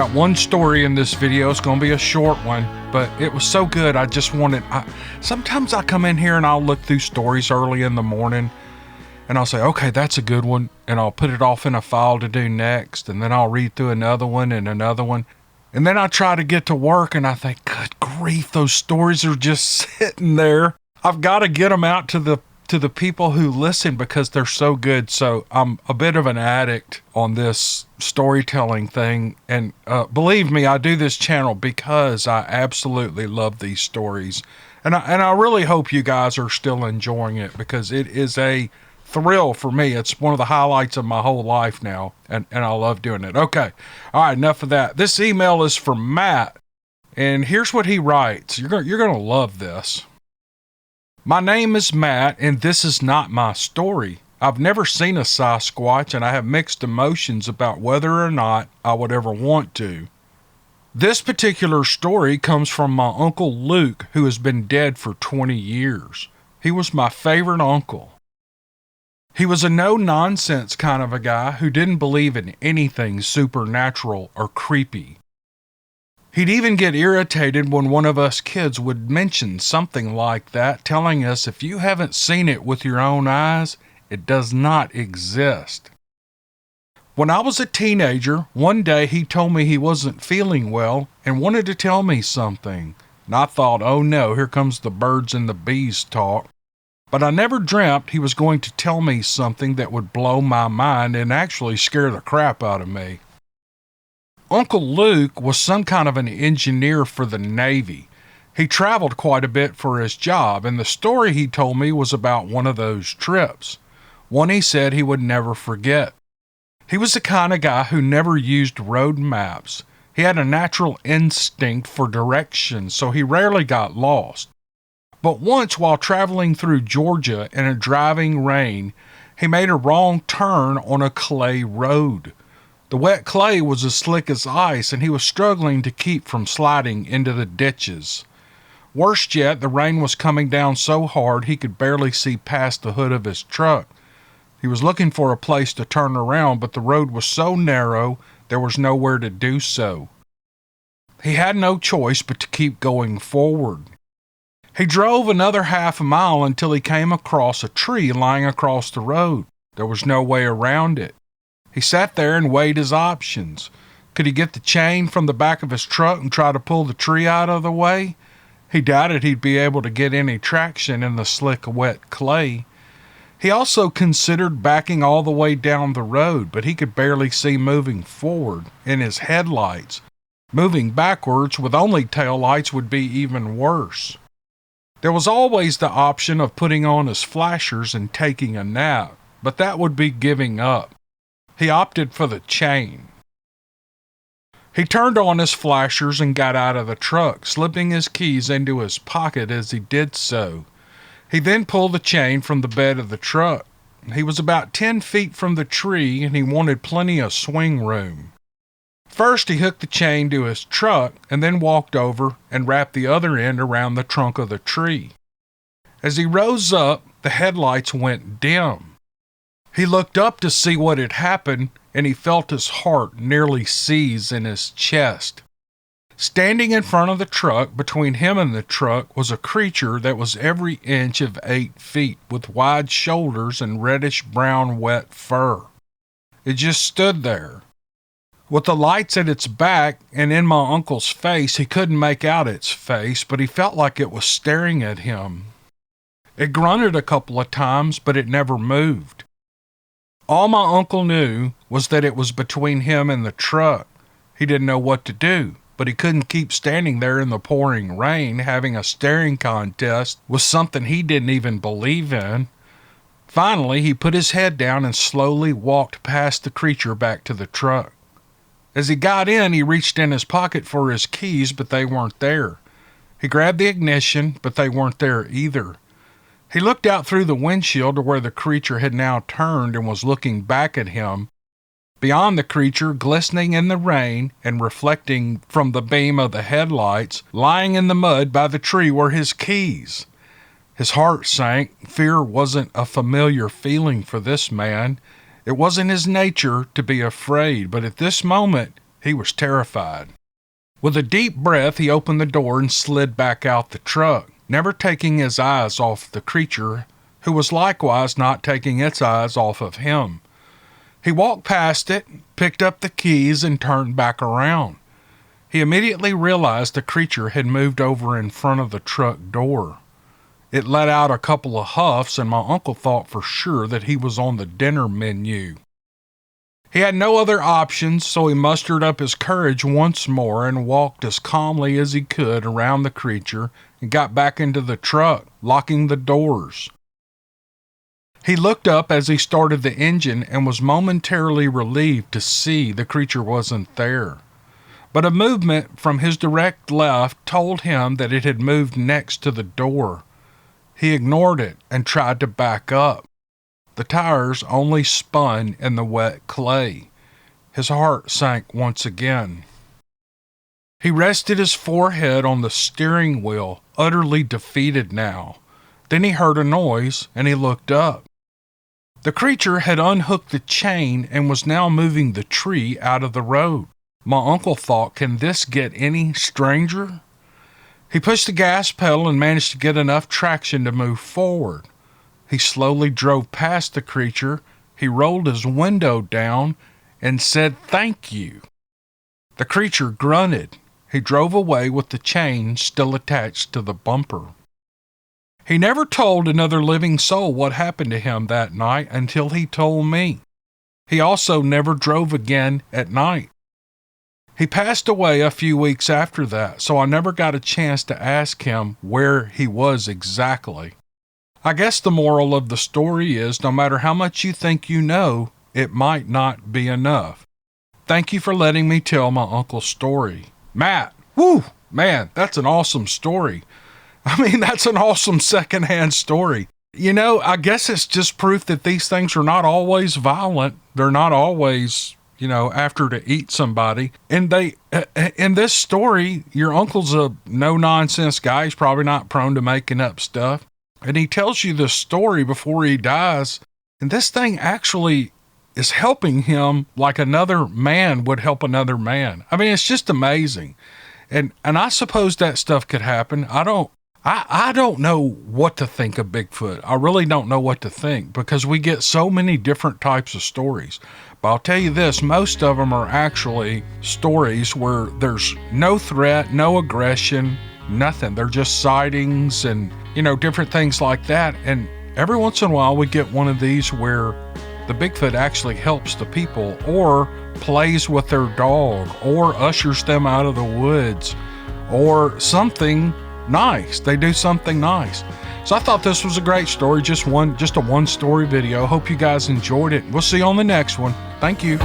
got one story in this video. It's going to be a short one, but it was so good. I just wanted, sometimes I come in here and I'll look through stories early in the morning and I'll say, okay, that's a good one. And I'll put it off in a file to do next. And then I'll read through another one and another one. And then I try to get to work and I think, good grief, those stories are just sitting there. I've got to get them out to the people who listen because they're so good. So I'm a bit of an addict on this storytelling thing. And believe me, I do this channel because I absolutely love these stories. And I really hope you guys are still enjoying it because it is a thrill for me. It's one of the highlights of my whole life now. And I love doing it. Okay. All right. Enough of that. This email is from Matt. And here's what he writes. You're going to love this. My name is Matt, and this is not my story. I've never seen a Sasquatch, and I have mixed emotions about whether or not I would ever want to. This particular story comes from my Uncle Luke, who has been dead for 20 years. He was my favorite uncle. He was a no-nonsense kind of a guy who didn't believe in anything supernatural or creepy. He'd even get irritated when one of us kids would mention something like that, telling us if you haven't seen it with your own eyes, it does not exist. When I was a teenager, one day he told me he wasn't feeling well and wanted to tell me something. And I thought, oh no, here comes the birds and the bees talk. But I never dreamt he was going to tell me something that would blow my mind and actually scare the crap out of me. Uncle Luke was some kind of an engineer for the Navy. He traveled quite a bit for his job, and the story he told me was about one of those trips. One he said he would never forget. He was the kind of guy who never used road maps. He had a natural instinct for direction, so he rarely got lost. But once while traveling through Georgia in a driving rain, he made a wrong turn on a clay road. The wet clay was as slick as ice, and he was struggling to keep from sliding into the ditches. Worse yet, the rain was coming down so hard he could barely see past the hood of his truck. He was looking for a place to turn around, but the road was so narrow there was nowhere to do so. He had no choice but to keep going forward. He drove another half a mile until he came across a tree lying across the road. There was no way around it. He sat there and weighed his options. Could he get the chain from the back of his truck and try to pull the tree out of the way? He doubted he'd be able to get any traction in the slick, wet clay. He also considered backing all the way down the road, but he could barely see moving forward in his headlights. Moving backwards with only taillights would be even worse. There was always the option of putting on his flashers and taking a nap, but that would be giving up. He opted for the chain. He turned on his flashers and got out of the truck, slipping his keys into his pocket as he did so. He then pulled the chain from the bed of the truck. He was about 10 feet from the tree and he wanted plenty of swing room. First, he hooked the chain to his truck and then walked over and wrapped the other end around the trunk of the tree. As he rose up, the headlights went dim. He looked up to see what had happened, and he felt his heart nearly seize in his chest. Standing in front of the truck, between him and the truck, was a creature that was every inch of 8 feet, with wide shoulders and reddish-brown wet fur. It just stood there. With the lights at its back and in my uncle's face, he couldn't make out its face, but he felt like it was staring at him. It grunted a couple of times, but it never moved. All my uncle knew was that it was between him and the truck. He didn't know what to do, but he couldn't keep standing there in the pouring rain having a staring contest with something he didn't even believe in. Finally, he put his head down and slowly walked past the creature back to the truck. As he got in, he reached in his pocket for his keys, but they weren't there. He grabbed the ignition, but they weren't there either. He looked out through the windshield to where the creature had now turned and was looking back at him. Beyond the creature, glistening in the rain and reflecting from the beam of the headlights, lying in the mud by the tree were his keys. His heart sank. Fear wasn't a familiar feeling for this man. It wasn't his nature to be afraid, but at this moment, He was terrified. With a deep breath, he opened the door and slid back out the truck, never taking his eyes off the creature, who was likewise not taking its eyes off of him. He walked past it, picked up the keys, and turned back around. He immediately realized the creature had moved over in front of the truck door. It let out a couple of huffs, and my uncle thought for sure that he was on the dinner menu. He had no other options, so he mustered up his courage once more and walked as calmly as he could around the creature and got back into the truck, locking the doors. He looked up as he started the engine and was momentarily relieved to see the creature wasn't there. But a movement from his direct left told him that it had moved next to the door. He ignored it and tried to back up. The tires only spun in the wet clay. His heart sank once again. He rested his forehead on the steering wheel, utterly defeated now. Then he heard a noise, and he looked up. The creature had unhooked the chain and was now moving the tree out of the road. My uncle thought, can this get any stranger? He pushed the gas pedal and managed to get enough traction to move forward. He slowly drove past the creature. He rolled his window down and said, "Thank you." The creature grunted. He drove away with the chain still attached to the bumper. He never told another living soul what happened to him that night until he told me. He also never drove again at night. He passed away a few weeks after that, so I never got a chance to ask him where he was exactly. I guess the moral of the story is no matter how much you think you know, it might not be enough. Thank you for letting me tell my uncle's story. Matt, whoo, man, that's an awesome story. I mean, that's an awesome secondhand story. You know, I guess it's just proof that these things are not always violent. They're not always, after to eat somebody. And in this story, your uncle's a no-nonsense guy. He's probably not prone to making up stuff. And he tells you this story before he dies. And this thing actually is helping him like another man would help another man. I mean, it's just amazing. And I suppose that stuff could happen. I don't know what to think of Bigfoot. I really don't know what to think because we get so many different types of stories. But I'll tell you this, most of them are actually stories where there's no threat, no aggression, nothing. They're just sightings and, different things like that. And every once in a while we get one of these where the Bigfoot actually helps the people or plays with their dog or ushers them out of the woods or something nice. They do something nice. So I thought this was a great story. Just a one story video. Hope you guys enjoyed it. We'll see you on the next one. Thank you.